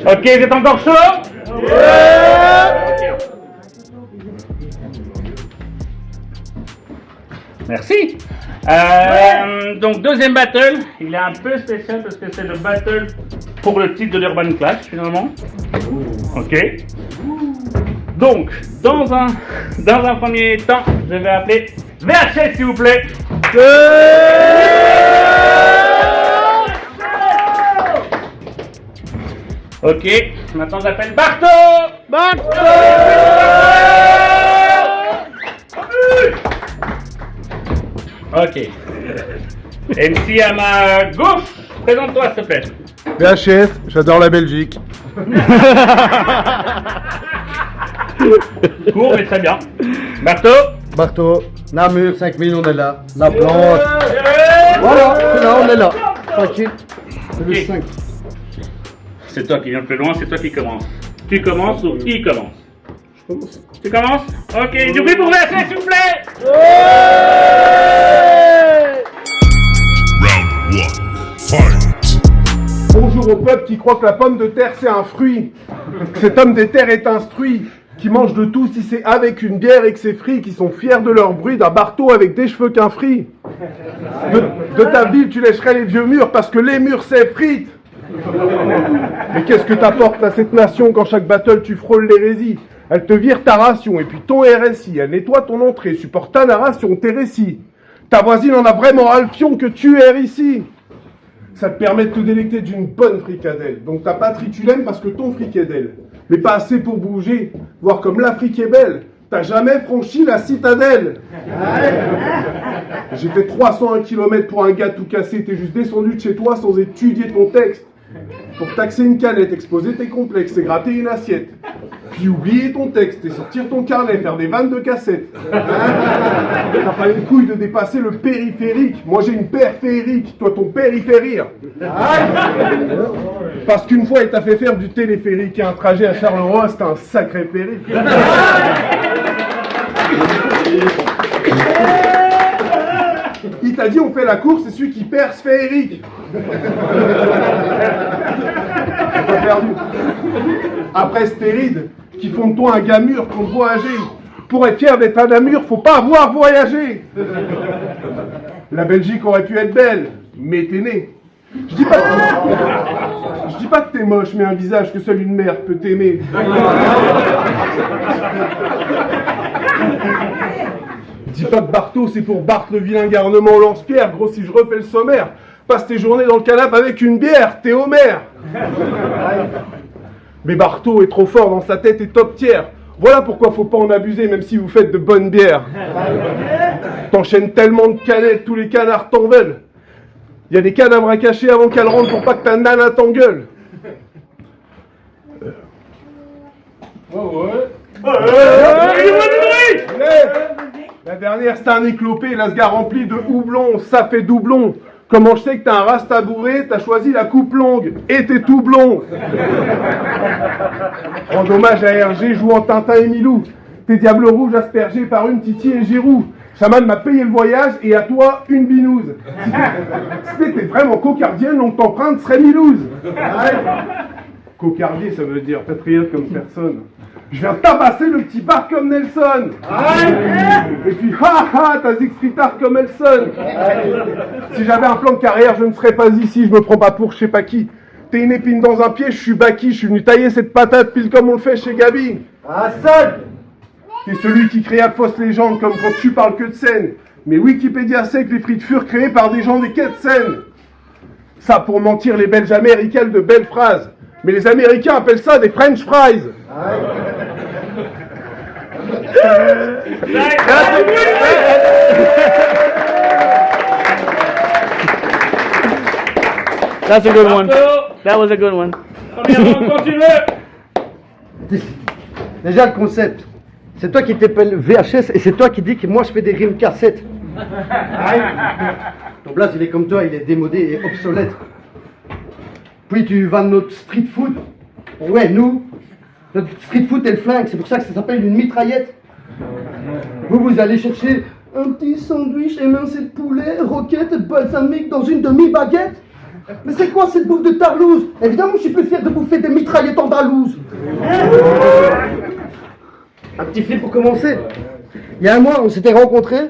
Ok, vous êtes encore chaud? Ok. Merci. Donc deuxième battle, il est un peu spécial parce que c'est le battle pour le titre de l'Urban Clash finalement. Ok. Donc dans un premier temps, je vais appeler VHS s'il vous plaît. Ok. Maintenant j'appelle Barto. Ok. MC à ma gauche, présente-toi s'il te plaît. VHS, j'adore la Belgique. Court mais très bien. Barto, Namur, 5000, on est là. La planche. Voilà, c'est là, on est là. Tranquille. C'est le Ok. 5. C'est toi qui viens le plus loin, c'est toi qui commence. Tu commences ou il commence? Je commence. Tu commences? Ok, du bruit pour VHS s'il vous plaît. Round 1. Fight! Bonjour au peuple qui croit que la pomme de terre c'est un fruit. Cet homme des terres est instruit, qui mange de tout si c'est avec une bière et que c'est frits, qui sont fiers de leur bruit d'un Barto avec des cheveux qu'un frit. De ta ville tu lècherais les vieux murs parce que les murs c'est frites. Mais qu'est-ce que t'apportes à cette nation quand chaque battle tu frôles l'hérésie? Elle te vire ta ration et puis ton RSI, elle nettoie ton entrée, supporte ta narration, tes récits. Ta voisine en a vraiment alfion que tu erres ici. Ça te permet de te délecter d'une bonne fricadelle. Donc ta patrie tu l'aimes parce que ton fric est d'elle. Mais pas assez pour bouger, voir comme l'Afrique est belle. T'as jamais franchi la citadelle. J'ai fait 301 km pour un gars tout cassé. T'es juste descendu de chez toi sans étudier ton texte. Pour taxer une canette, exposer tes complexes et gratter une assiette. Puis oublier ton texte et sortir ton carnet, faire des vannes de cassette. T'as pas une couille de dépasser le périphérique. Moi j'ai une paire féerique, toi ton père il fait rire. Parce qu'une fois il t'a fait faire du téléphérique et un trajet à Charleroi, c'était un sacré périple. Il t'a dit on fait la course et celui qui perd se fait Eric. T'as perdu. Après stéride, qui font de toi un gars mûr qu'on te voit âgé. Pour être fier d'être un Namur, faut pas avoir voyagé. La Belgique aurait pu être belle, mais t'es né. Je dis pas que t'es moche, mais un visage que seule une mère peut t'aimer. Dis pas que Barto c'est pour Barthes le vilain garnement lance-pierre. Gros, si je refais le sommaire, passe tes journées dans le canapé avec une bière, t'es Homer. Mais Barto est trop fort dans sa tête et top tiers. Voilà pourquoi faut pas en abuser même si vous faites de bonnes bières. T'enchaînes tellement de canettes, tous les canards t'en veulent. Y a des cadavres à cacher avant qu'elle rentre pour pas que ta nana t'engueule. La dernière c'est un éclopé, l'asgard rempli de houblon, ça fait doublon. Comment je sais que t'as un rasta bourré, t'as choisi la coupe longue et t'es tout blond. Rends hommage à Hergé jouant Tintin et Milou. T'es diables rouges aspergés par une Titi et Giroud. Chaman m'a payé le voyage et à toi une binouse. Si t'étais vraiment cocardienne, donc t'empruntes serait Milouse. Cocardier ça veut dire patriote comme personne. Je viens tabasser le petit bar comme Nelson. Et puis t'as Siegfried comme Elson. Si j'avais un plan de carrière, je ne serais pas ici, je me prends pas pour je sais pas qui. T'es une épine dans un pied, je suis Baki, je suis venu tailler cette patate pile comme on le fait chez Gabi. T'es celui qui créa de fausses légendes comme quand tu parles que de scène. Mais Wikipédia sait que les frites furent créées par des gens des quais de Seine. Ça pour mentir les Belges américains de belles phrases. Mais les Américains appellent ça des French fries. That's a good one. That was a good one. Déjà le concept, c'est toi qui t'appelles VHS et c'est toi qui dis que moi je fais des rimes cassettes. Ton blaze il est comme toi, il est démodé et obsolète. Puis tu vas de notre street food. Et ouais, nous, notre street food est le flingue, c'est pour ça que ça s'appelle une mitraillette. Vous allez chercher un petit sandwich émincé de poulet, roquette balsamique dans une demi-baguette. Mais c'est quoi cette bouffe de tarlouse? Évidemment, je suis plus fier de bouffer des mitraillettes andalouse. Un petit flip pour commencer. Il y a un mois, on s'était rencontrés.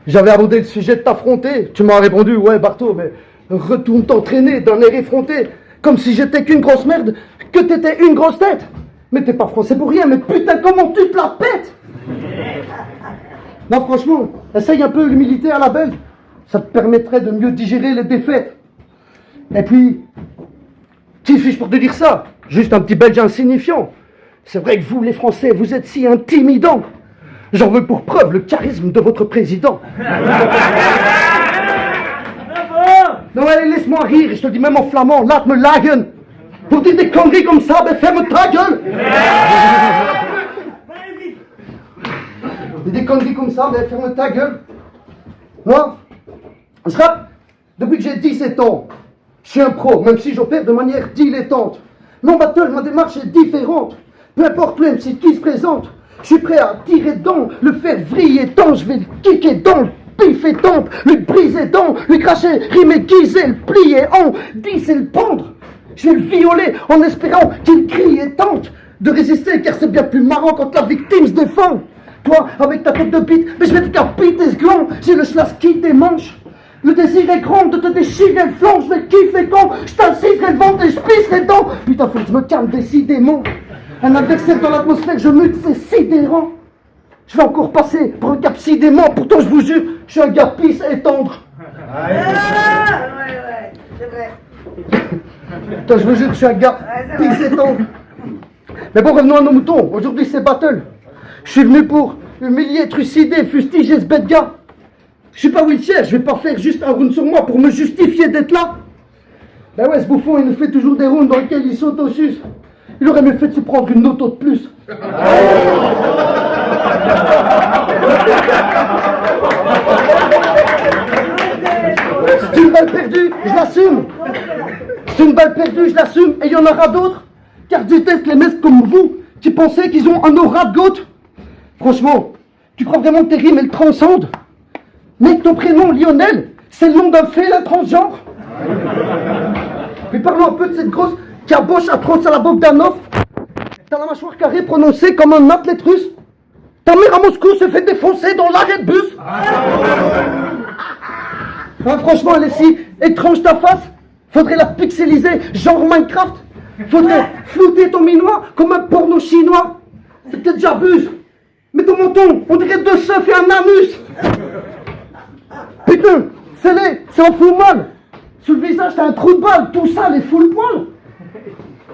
J'avais abordé le sujet de t'affronter. Tu m'as répondu, ouais, Barto, mais retourne t'entraîner d'un air effronté. Comme si j'étais qu'une grosse merde, que t'étais une grosse tête. Mais t'es pas français pour rien, mais putain, comment tu te la pètes? Non, franchement, essaye un peu l'humilité à la belle. Ça te permettrait de mieux digérer les défaites. Et puis, qui suis-je pour te dire ça? Juste un petit Belge insignifiant. C'est vrai que vous, les Français, vous êtes si intimidants. J'en veux pour preuve le charisme de votre président. Non, allez, laisse-moi rire, et je te le dis même en flamand, laat me lachen. Pour dire des conneries comme ça, ben ferme ta gueule. Des conneries comme ça, ben ferme ta gueule. Moi, je rappe depuis que j'ai 17 ans. Je suis un pro, même si j'opère de manière dilettante. Mon battle, ma démarche est différente. Peu importe le MC qui se présente, je suis prêt à tirer dedans, le faire vriller tant, je vais le kicker dans le pif et tempe, lui briser dents, lui cracher, rimer, guiser, le plier en 10 et le pendre. Je vais le violer en espérant qu'il crie et tente de résister, car c'est bien plus marrant quand la victime se défend. Toi, avec ta tête de bite, mais je vais te décapiter ce gland, j'ai le schlass qui tes manches. Le désir est grand de te déchirer le flanc, je vais kiffer quand je t'assiserai le ventre et je pisserai dedans. Putain, faut que je me calme décidément. Un adversaire dans l'atmosphère, je mute, c'est sidérant. Je vais encore passer pour un cap sidément, pourtant je vous jure, je suis un gars pisse et tendre. Ouais, c'est vrai. Putain, je vous jure que je suis un gars pisse et tendre. Mais bon, revenons à nos moutons. Aujourd'hui, c'est battle. Je suis venu pour humilier, trucider, fustiger ce bête gars. Je suis pas wheelchair, je vais pas faire juste un round sur moi pour me justifier d'être là. Ben ouais, ce bouffon, il nous fait toujours des rounds dans lesquels il saute au sus. Il aurait mieux fait de se prendre une auto de plus. C'est une balle perdue, je l'assume. C'est une balle perdue, je l'assume. Et il y en aura d'autres. Car je déteste les mecs comme vous qui pensaient qu'ils ont un aura de goth. Franchement, tu crois vraiment que tes rimes elles transcendent? Mec, ton prénom, Lionel, c'est le nom d'un félin transgenre. Mais parlons un peu de cette grosse caboche atroce à la Bogdanov. T'as la mâchoire carrée prononcée comme un athlète russe. Ta mère à Moscou se fait défoncer dans l'arrêt de bus. Ah, franchement, elle est si étrange ta face. Faudrait la pixeliser, genre Minecraft. Faudrait flouter ton minois comme un porno chinois. C'est peut-être j'abuse. Mais ton menton, on dirait deux seufs et un anus. Putain, c'est laid, c'est en full mal. Sur le visage, t'as un trou de balle, tout ça, les full poils.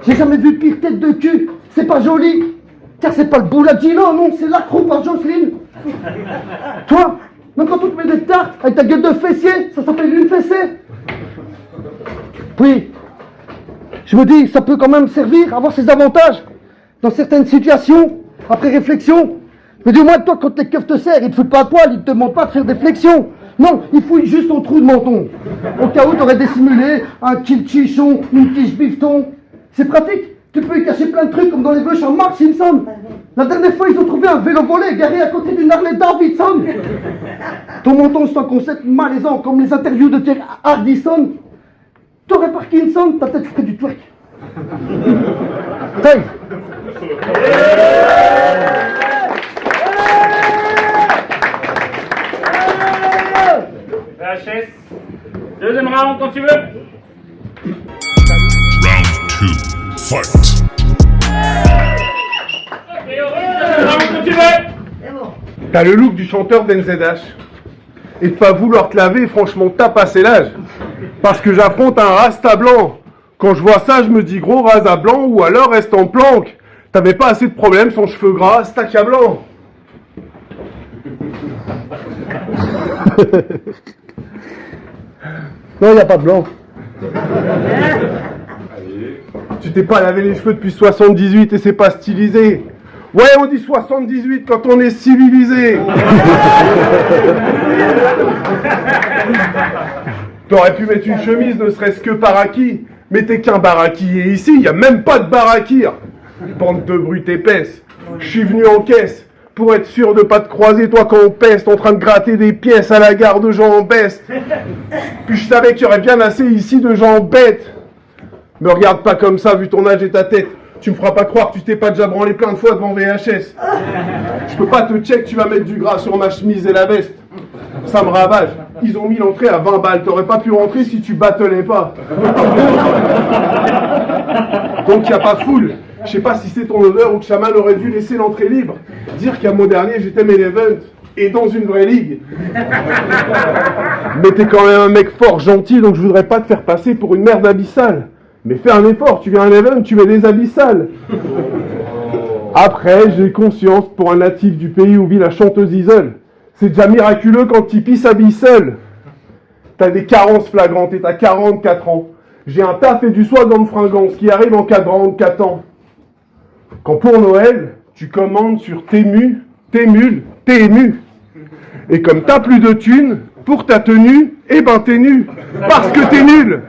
J'ai jamais vu pire tête de cul, c'est pas joli. Car c'est pas le Bouladjilo, non, c'est la croupe à Jocelyne. Toi, même quand on te met des tartes avec ta gueule de fessier, ça s'appelle une fessée. Oui, je me dis, ça peut quand même servir, avoir ses avantages. Dans certaines situations, après réflexion. Mais du moins, toi, quand les keufs te serrent, ils te foutent pas à poil, ils te demandent pas de faire des flexions. Non, ils fouillent juste ton trou de menton. Au cas où t'aurais dissimulé un kill chichon, une quiche bifton. C'est pratique, tu peux y cacher plein de trucs comme dans les vœux chez Mark Simpson. La dernière fois, ils ont trouvé un vélo volé garé à côté d'une Harley Davidson. Ton menton, c'est un concept malaisant comme les interviews de Thierry Hardison. T'aurais Parkinson, ta tête ferait du twerk. Hey. VHS. Deuxième round quand tu veux. Round 2. Fight. Deuxième round quand tu veux. C'est bon. T'as le look du chanteur d'NZH. Et de pas vouloir te laver, franchement, t'as passé l'âge. Parce que j'affronte un rasta blanc. Quand je vois ça, je me dis gros rasa blanc ou alors reste en planque. T'avais pas assez de problèmes, son cheveu gras, stack à blanc. Non, y a pas de blanc. Tu t'es pas lavé les cheveux depuis 78 et c'est pas stylisé. Ouais, on dit 78 quand on est civilisé. T'aurais pu mettre une chemise ne serait-ce que par acquis. Mais t'es qu'un baraki et ici, y a même pas de barakir. Bande de brutes épaisses. Je suis venu en caisse. pour être sûr de pas te croiser, toi, quand on peste, en train de gratter des pièces à la gare de gens en best. Puis je savais qu'il y aurait bien assez ici de gens bêtes. Me regarde pas comme ça, vu ton âge et ta tête. Tu me feras pas croire que tu t'es pas déjà branlé plein de fois devant VHS. Je peux pas te check, tu vas mettre du gras sur ma chemise et la veste. Ça me ravage. Ils ont mis l'entrée à 20 balles. T'aurais pas pu rentrer si tu battelais pas. Donc y a pas foule. Je sais pas si c'est ton honneur ou que Chaman aurait dû laisser l'entrée libre. Dire qu'un mois dernier j'étais main event et dans une vraie ligue. Mais t'es quand même un mec fort gentil, donc je voudrais pas te faire passer pour une merde abyssale. Mais fais un effort, tu viens à un event, tu mets des abyssales. Après, j'ai conscience, pour un natif du pays où vit la chanteuse Isole, c'est déjà miraculeux quand Tipeee s'habille seul. T'as des carences flagrantes et t'as 44 ans. J'ai un taf et du swag en fringance qui arrive en cadrant 4 ans. Quand pour Noël, tu commandes sur Temu, t'es ému. Et comme t'as plus de thunes, pour ta tenue, eh ben t'es nu. Parce que t'es nul.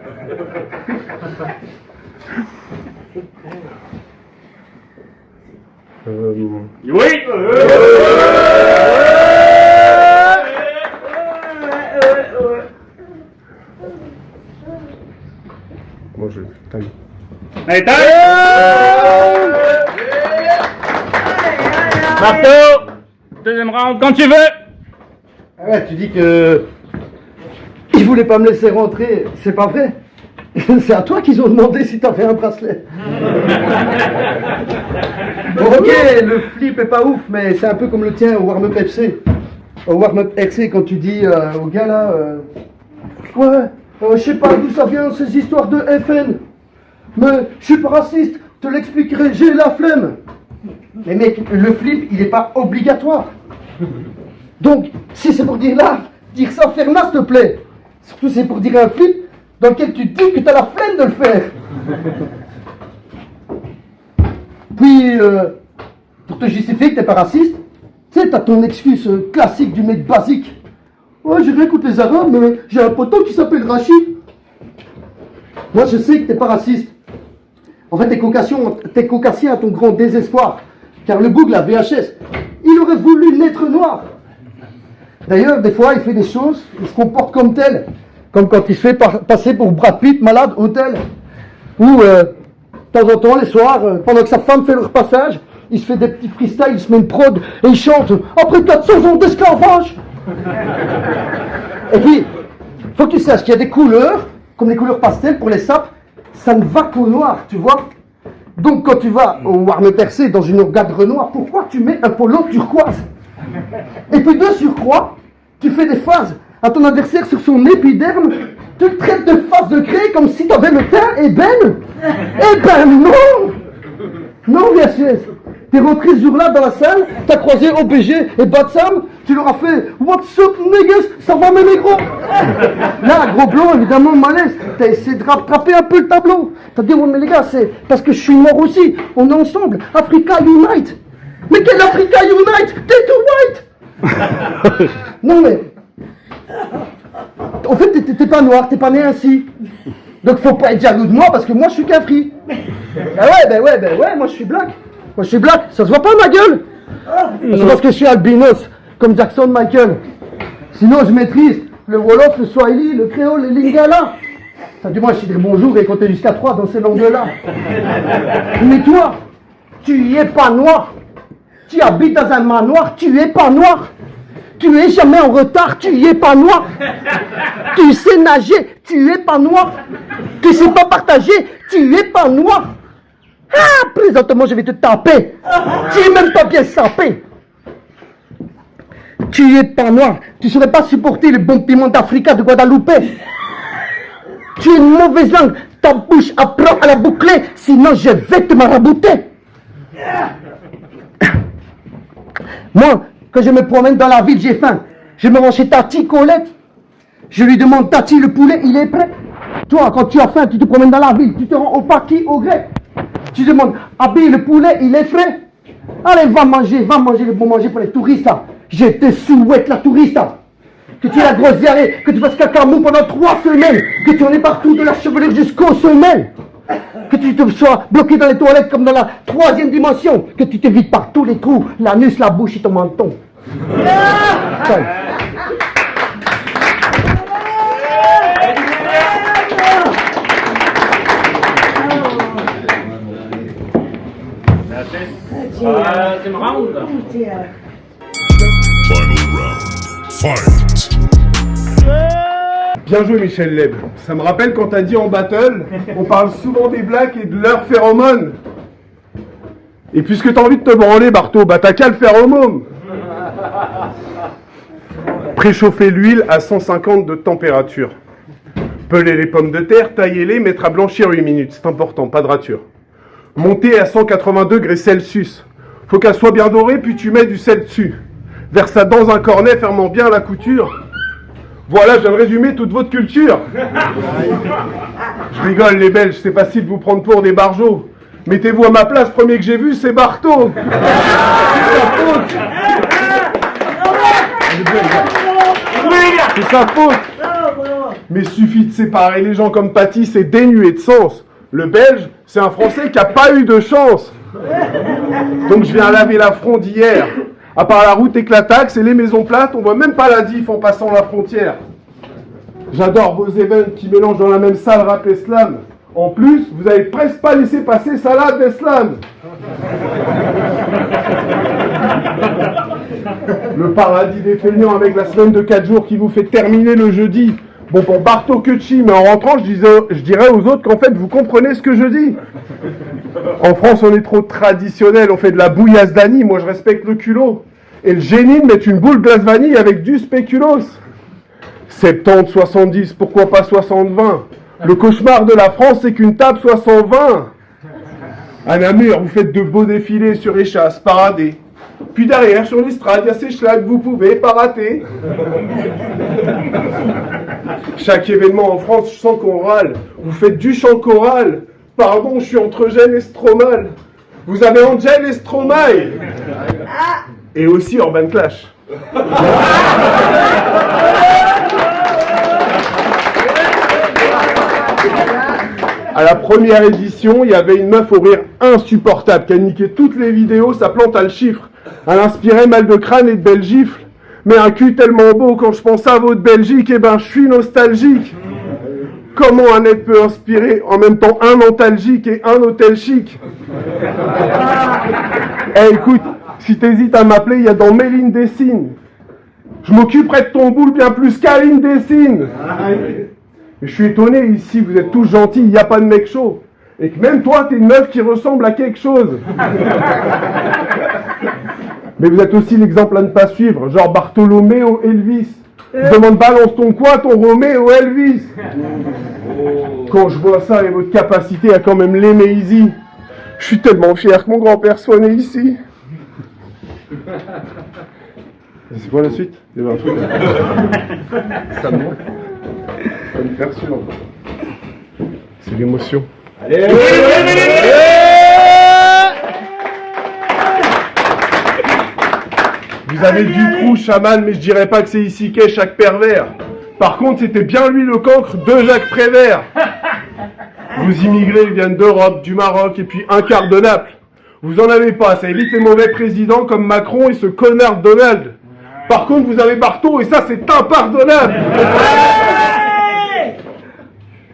Oui. Moi je taille. Allez, taille. Marteau. Deuxième round, quand tu veux. Ouais, tu dis que ils voulaient pas me laisser rentrer, c'est pas vrai. C'est à toi qu'ils ont demandé si t'as fait un bracelet. Bon, ok, le flip est pas ouf, mais c'est un peu comme le tien au warm-up FC. Au warm-up FC, quand tu dis au gars là, je sais pas d'où ça vient ces histoires de FN, mais je suis pas raciste, te l'expliquerai, j'ai la flemme. Mais mec, le flip, il est pas obligatoire. Donc, si c'est pour dire là, dire ça, ferme-la s'il te plaît. Surtout c'est pour dire un flip dans lequel tu dis que t'as la flemme de le faire. Puis, pour te justifier que t'es pas raciste, tu sais, t'as ton excuse classique du mec basique. Ouais, j'ai rien contre les Arabes, mais j'ai un poteau qui s'appelle Rachid. Moi, je sais que t'es pas raciste. En fait, t'es caucasien à ton grand désespoir. Car le boug, la VHS, il aurait voulu naître noir. D'ailleurs, des fois, il fait des choses, il se comporte comme tel. Comme quand il se fait passer pour Brad Pitt, malade, hôtel. Ou, de temps en temps, les soirs, pendant que sa femme fait le repassage, il se fait des petits freestyles, il se met une prod et il chante « Après 400 ans d'esclavage !» Et puis, faut que tu saches qu'il y a des couleurs, comme les couleurs pastel pour les sapes, ça ne va qu'au noir, tu vois. Donc quand tu vas au warm percé dans une orgadre noire, pourquoi tu mets un polo turquoise? Et puis de surcroît, tu fais des phases à ton adversaire sur son épiderme, tu le traites de face de craie comme si tu avais le teint ébène. Eh ben non! Non, VHS. T'es rentré ce jour-là dans la salle, t'as croisé OBG et Batsam, tu leur as fait « What's up, niggas? Ça va, mes négros ?» Là, gros blanc, évidemment, malaise, t'as essayé de rattraper un peu le tableau. T'as dit « Ouais, mais les gars, c'est parce que je suis mort aussi, on est ensemble, Africa Unite !» Mais quel Africa Unite? T'es too white. Non, mais... En fait, t'es pas noir, t'es pas né ainsi. Donc faut pas être jaloux de moi parce que moi je suis qu'un free. Ben ouais, moi je suis black. Moi je suis black, ça se voit pas ma gueule. C'est parce que je suis albinos, comme Jackson Michael. Sinon je maîtrise le Wolof, le Swahili, le créole, le Lingala. Ça du moins je dis bonjour et compter jusqu'à 3 dans ces langues-là. Mais toi, tu y es pas noir. Tu habites dans un manoir, tu es pas noir. Tu es jamais en retard, tu y es pas noir. Tu sais nager, tu es pas noir. Tu sais pas partager, tu es pas noir. Ah, présentement je vais te taper. Tu es même pas bien sapé. Tu es pas noir. Tu saurais pas supporter le bon piment d'Africa de Guadeloupe. Tu es une mauvaise langue. Ta bouche apprend à la boucler, sinon je vais te marabouter. Moi, quand je me promène dans la ville, j'ai faim. Je me rends chez Tati Colette. Je lui demande, Tati, le poulet, il est prêt? Toi, quand tu as faim, tu te promènes dans la ville, tu te rends au paquis, au grec. Tu demandes, Abi, le poulet, il est frais? Allez, va manger le bon manger pour les touristes, là. Je te souhaite, la touriste, là. Que tu aies la grosse diarrhée, que tu fasses caca mou pendant 3 semaines, que tu en aies partout de la chevelure jusqu'aux semelles. Que tu te sois bloqué dans les toilettes comme dans la 3e dimension. Que tu te vides par tous les trous, l'anus, la bouche et ton menton. Tiens. Troisième round. Final round. Fight. Bien joué Michel Leb. Ça me rappelle quand t'as dit en battle, on parle souvent des blacks et de leurs phéromones. Et puisque t'as envie de te branler, Barto, bah t'as qu'à le faire au môme. Préchauffer l'huile à 150 de température. Peler les pommes de terre, tailler-les, mettre à blanchir 8 minutes. C'est important, pas de rature. Monter à 180 degrés Celsius. Faut qu'elle soit bien dorée, puis tu mets du sel dessus. Verse ça dans un cornet, fermant bien la couture. Voilà, je viens de résumer toute votre culture. Je rigole les Belges, c'est facile de vous prendre pour des barjots. Mettez-vous à ma place, premier que j'ai vu, c'est Barto. C'est sa faute. Mais suffit de séparer les gens comme Paty, c'est dénué de sens. Le Belge, c'est un Français qui a pas eu de chance. Donc je viens laver la fronde d'hier. À part la route éclataxe et les maisons plates, on voit même pas la diff en passant la frontière. J'adore vos events qui mélangent dans la même salle rap et slam. En plus, vous avez presque pas laissé passer salade d'Eslam. Le paradis des feignants avec la semaine de 4 jours qui vous fait terminer le jeudi. Bon, pour Barto Kutchi, mais en rentrant, je dirais aux autres qu'en fait, vous comprenez ce que je dis. En France, on est trop traditionnel, on fait de la bouillasse d'Annie, moi je respecte le culot. Et le génie de mettre une boule glace vanille avec du spéculoos. 70, 70, pourquoi pas 60-20 ? Le cauchemar de la France, c'est qu'une table soit 120. À Namur, vous faites de beaux défilés sur échasse, paradés. Puis derrière, sur l'estrade, il y a ces schlags, vous pouvez pas rater. Chaque événement en France, je sens qu'on râle. Vous faites du chant choral. Pardon, je suis entre Gênes et Stromae. Vous avez Angel et Stromae. Et aussi Urban Clash. À la première édition, il y avait une meuf au rire insupportable qui a niqué toutes les vidéos, sa plante à le chiffre. Elle inspirait mal de crâne et de belles gifles. Mais un cul tellement beau, quand je pense à votre Belgique, eh ben je suis nostalgique. Comment un être peut inspirer en même temps un antalgique et un hôtel chic? Eh écoute, si t'hésites à m'appeler, il y a dans Méline Dessine. Je m'occuperai de ton boule bien plus qu'Aline Dessine. Mais je suis étonné, ici, vous êtes tous gentils, il n'y a pas de mec chaud. Et que même toi, t'es une meuf qui ressemble à quelque chose. Mais vous êtes aussi l'exemple à ne pas suivre, genre Bartholoméo Elvis. Je demande balance ton quoi, ton Roméo Elvis. Quand je vois ça et votre capacité à quand même l'aimer easy, je suis tellement fier que mon grand-père soit né ici. C'est quoi la suite? Il y avait un truc. Ça me manque. Ça me fait sûr. C'est l'émotion. Allez, vous avez du crew, chaman, mais je dirais pas que c'est ici qu'est chaque pervers. Par contre, c'était bien lui le cancre de Jacques Prévert. Vous immigrés viennent d'Europe, du Maroc et puis un quart de Naples. Vous en avez pas, ça évite les mauvais présidents comme Macron et ce connard Donald. Par contre, vous avez Barto et ça, c'est impardonnable.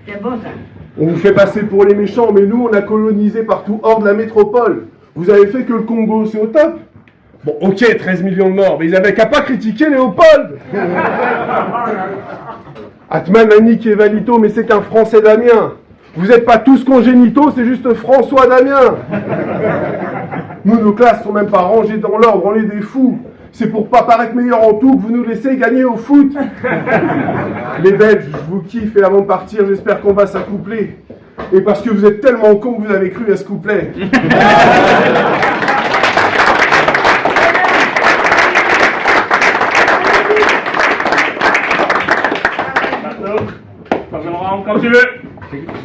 C'est bon ça. On vous fait passer pour les méchants, mais nous, on a colonisé partout hors de la métropole. Vous avez fait que le Congo, c'est au top. Bon, ok, 13 millions de morts, mais ils avaient qu'à pas critiquer Léopold. Atman a niqué Valito, mais c'est qu'un Français d'Amiens. Vous n'êtes pas tous congénitaux, c'est juste François d'Amiens. Nous, nos classes sont même pas rangées dans l'ordre, on est des fous. C'est pour pas paraître meilleur en tout que vous nous laissez gagner au foot. Les Belges, je vous kiffe et avant de partir, j'espère qu'on va s'accoupler. Et parce que vous êtes tellement cons que vous avez cru à ce couplet. Quand tu veux.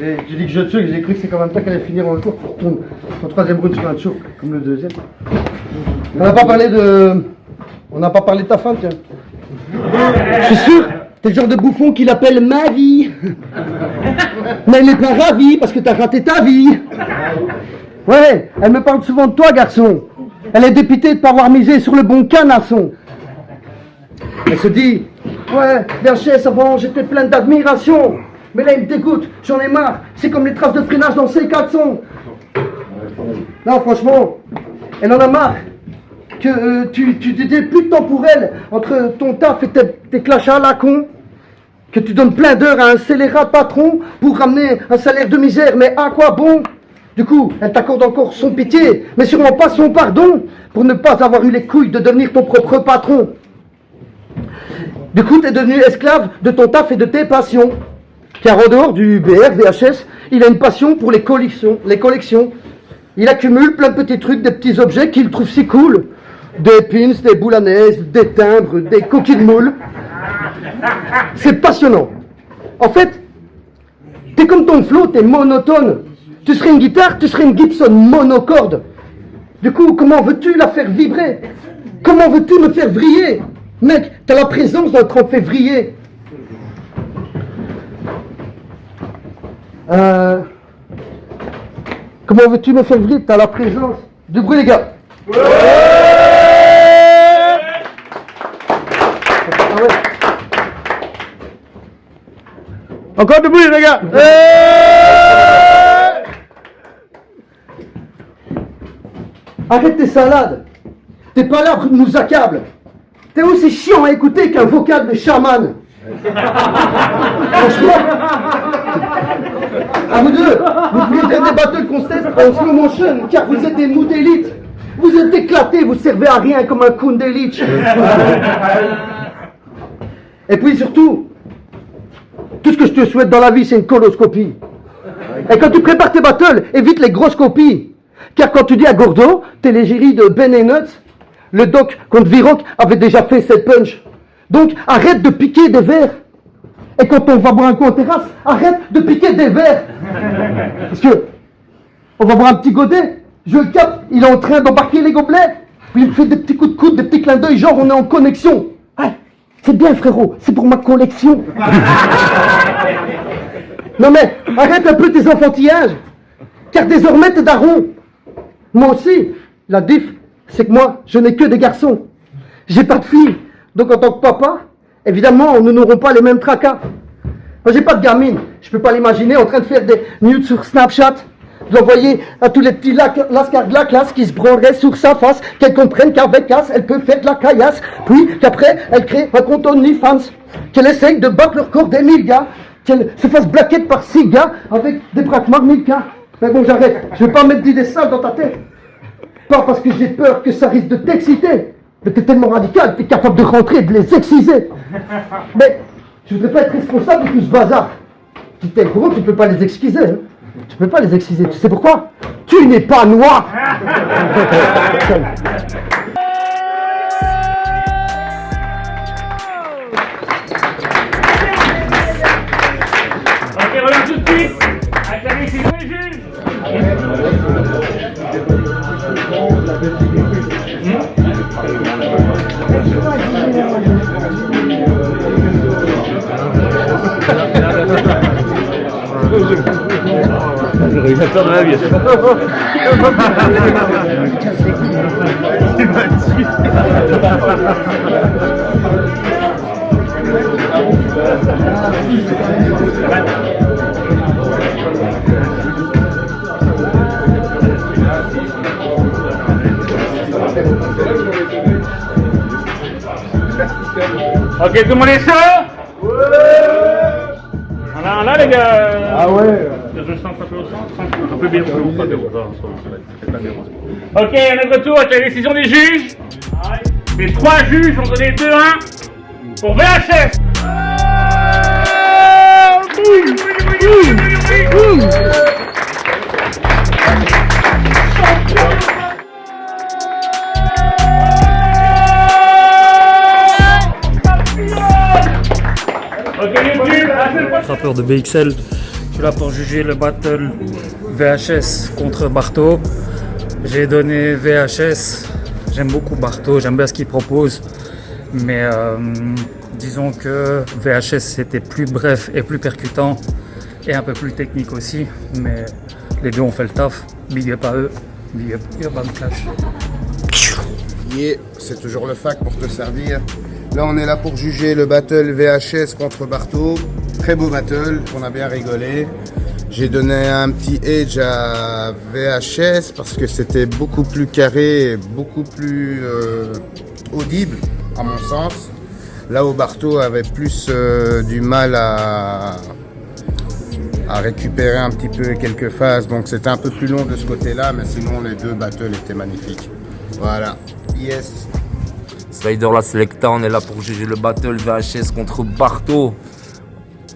J'ai dit que je te j'ai cru que c'est quand même toi qui allais finir en tour pour ton troisième round sur un tour, comme le deuxième. On n'a pas parlé de ta femme, tiens. Je suis sûr T'es le genre de bouffon qui l'appelle ma vie. Mais elle n'est pas ravie parce que t'as raté ta vie. Ouais, elle me parle souvent de toi, garçon. Elle est dépitée de ne pas avoir misé sur le bon canasson. Elle se dit, ouais, VHS, avant j'étais pleine d'admiration. Mais là il me dégoûte, j'en ai marre. C'est comme les traces de freinage dans C400. Non, franchement, elle en a marre. Que tu n'aies plus de temps pour elle. Entre ton taf et tes clashs à la con. Que tu donnes plein d'heures à un scélérat de patron pour ramener un salaire de misère. Mais à quoi bon? Du coup, elle t'accorde encore son pitié, mais sûrement pas son pardon, pour ne pas avoir eu les couilles de devenir ton propre patron. Du coup, tu es devenu esclave de ton taf et de tes passions. Car en dehors du BR, VHS, il a une passion pour les collections. Il accumule plein de petits trucs, des petits objets qu'il trouve si cool. Des pins, des boules à neige, des timbres, des coquilles de moule. C'est passionnant. En fait, t'es comme ton flow, t'es monotone. Tu serais une guitare, tu serais une Gibson monocorde. Du coup, comment veux-tu la faire vibrer? Comment veux-tu me faire vriller? Mec, t'as la présence d'un 30 février. Comment veux-tu me faire vriller? T'as la présence. Du bruit, les gars. Ouais. Ah ouais. Encore du bruit, les gars. Arrête tes salades. T'es pas là pour nous accable. T'es aussi chiant à écouter qu'un vocal de chaman. Franchement, à vous deux, vous pouvez faire des battle contests en slow motion, car vous êtes des mous d'élite. Vous êtes éclatés, vous servez à rien comme un Kundelich. Et puis surtout, tout ce que je te souhaite dans la vie, c'est une coloscopie. Et quand tu prépares tes battles, évite les grosses copies. Car quand tu dis à Gordo, t'es l'égérie de Ben et Nuts, le doc contre Viroc avait déjà fait cette punch. Donc arrête de piquer des verres. Et quand on va boire un coup en terrasse, arrête de piquer des verres. Parce que on va boire un petit godet, je le capte, il est en train d'embarquer les gobelets. Puis il me fait des petits coups de coude, des petits clins d'œil, genre on est en connexion. Ah, c'est bien frérot, c'est pour ma collection. Non mais, arrête un peu tes enfantillages. Car désormais t'es daron. Moi aussi, la diff, c'est que moi, je n'ai que des garçons. J'ai pas de filles. Donc en tant que papa, évidemment, nous n'aurons pas les mêmes tracas. Moi, j'ai pas de gamine. Je peux pas l'imaginer en train de faire des nudes sur Snapchat, de l'envoyer à tous les petits lascars de la classe qui se branleraient sur sa face, qu'elle comprenne qu'avec casse, elle peut faire de la caillasse, puis qu'après, elle crée un compte OnlyFans, qu'elle essaye de battre le record des 1000 gars, qu'elle se fasse blaquer par 6 gars avec des braquements de 1000K. Mais bon, j'arrête. Je vais pas mettre d'idées sales dans ta tête. Pas parce que j'ai peur que ça risque de t'exciter. Mais t'es tellement radical, t'es capable de rentrer et de les exciser. Mais je voudrais pas être responsable de tout ce bazar. Si t'es gros, tu peux pas les exquiser. Hein. Tu peux pas les exciser. Tu sais pourquoi? Tu n'es pas noir. Ok, regarde tout de suite. Avec la décision des juges. Le réalisateur de la vie. Ok, tout le monde est chaud? Là, les gars. Ah ouais. Je sens un peu au centre, un peu bien. Ok, on est de retour avec la décision des juges. Les 3 juges ont donné 2-1 pour VHS. Ok, YouTube, Rappeur de BXL, je suis là pour juger le battle VHS contre Barto. J'ai donné VHS, j'aime beaucoup Barto, j'aime bien ce qu'il propose. Mais disons que VHS c'était plus bref et plus percutant et un peu plus technique aussi. Mais les deux ont fait le taf. Big up à eux. Big up Urban Clash. Yeah, c'est toujours le fac pour te servir. Là, on est là pour juger le battle VHS contre Barto. Très beau battle, on a bien rigolé. J'ai donné un petit edge à VHS parce que c'était beaucoup plus carré et beaucoup plus audible, à mon sens. Là où Barto avait plus du mal à récupérer un petit peu quelques phases. Donc c'était un peu plus long de ce côté-là, mais sinon les deux battles étaient magnifiques. Voilà, yes. Slider La Selecta, on est là pour juger le battle VHS contre Barto.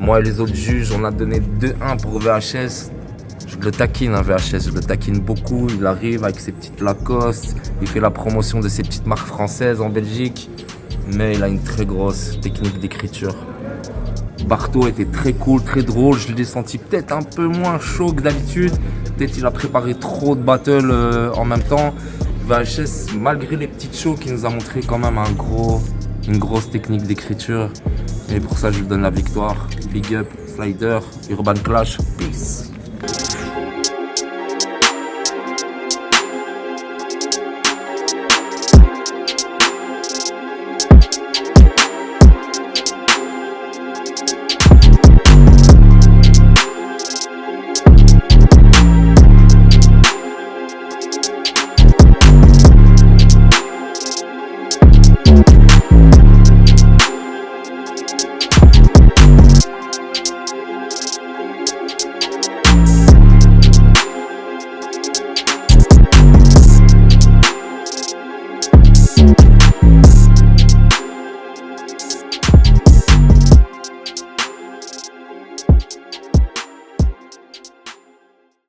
Moi et les autres juges, on a donné 2-1 pour VHS. Je le taquine, hein, VHS, je le taquine beaucoup. Il arrive avec ses petites Lacoste, il fait la promotion de ses petites marques françaises en Belgique. Mais il a une très grosse technique d'écriture. Barto était très cool, très drôle. Je l'ai senti peut-être un peu moins chaud que d'habitude. Peut-être qu'il a préparé trop de battles en même temps. VHS, malgré les petites shows, qui nous a montré quand même une grosse technique d'écriture. Et pour ça, je lui donne la victoire. Big up, Slider, Urban Clash, peace.